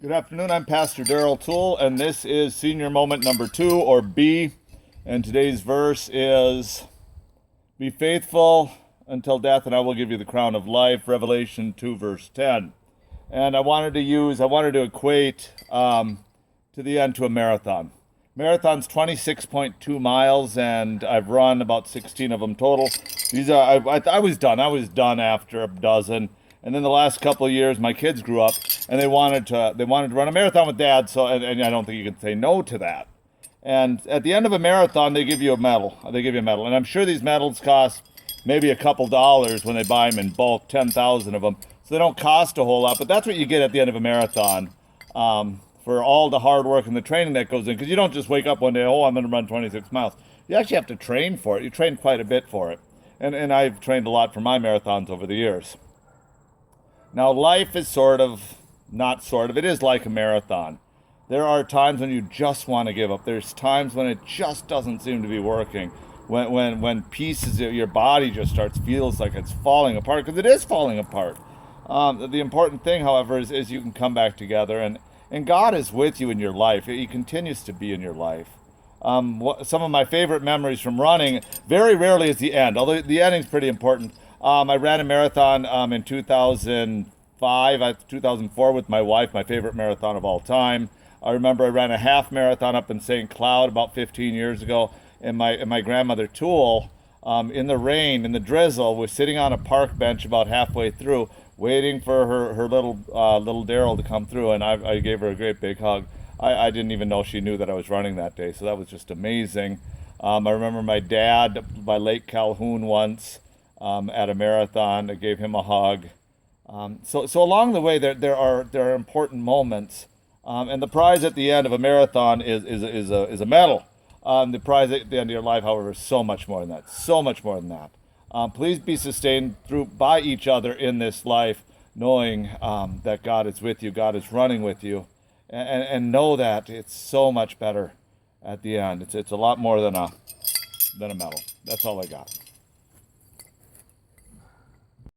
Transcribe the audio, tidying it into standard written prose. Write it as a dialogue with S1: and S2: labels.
S1: Good afternoon. I'm Pastor Darrell Toole, and this is Senior Moment number 2, or B. And today's verse is, "Be faithful until death, and I will give you the crown of life." Revelation 2, verse 10. And I wanted to equate to the end to a marathon. Marathon's 26.2 miles, and I've run about 16 of them total. I was done after a dozen. And then the last couple of years, my kids grew up, and they wanted to run a marathon with Dad. So, and I don't think you can say no to that. And at the end of a marathon, they give you a medal. And I'm sure these medals cost maybe a couple dollars when they buy them in bulk, 10,000 of them. So they don't cost a whole lot. But that's what you get at the end of a marathon for all the hard work and the training that goes in. Because you don't just wake up one day, oh, I'm going to run 26 miles. You actually have to train for it. You train quite a bit for it. And I've trained a lot for my marathons over the years. Now, life is it is like a marathon. There are times when you just want to give up. There's times when it just doesn't seem to be working. When pieces of your body just feels like it's falling apart, because it is falling apart. The important thing, however, is you can come back together, and God is with you in your life. He continues to be in your life. Some of my favorite memories from running, very rarely is the end, although the ending's pretty important. I ran a marathon in 2004 with my wife, my favorite marathon of all time. I remember I ran a half marathon up in St. Cloud about 15 years ago, and my grandmother Toole, in the rain, in the drizzle, was sitting on a park bench about halfway through, waiting for her little Daryl to come through, and I gave her a great big hug. I didn't even know she knew that I was running that day, so that was just amazing. I remember my dad by Lake Calhoun once. At a marathon, I gave him a hug. So along the way, there are important moments, and the prize at the end of a marathon is a medal. The prize at the end of your life, however, is so much more than that. So much more than that. Please be sustained by each other in this life, knowing that God is with you, God is running with you, and know that it's so much better at the end. It's a lot more than a medal. That's all I got.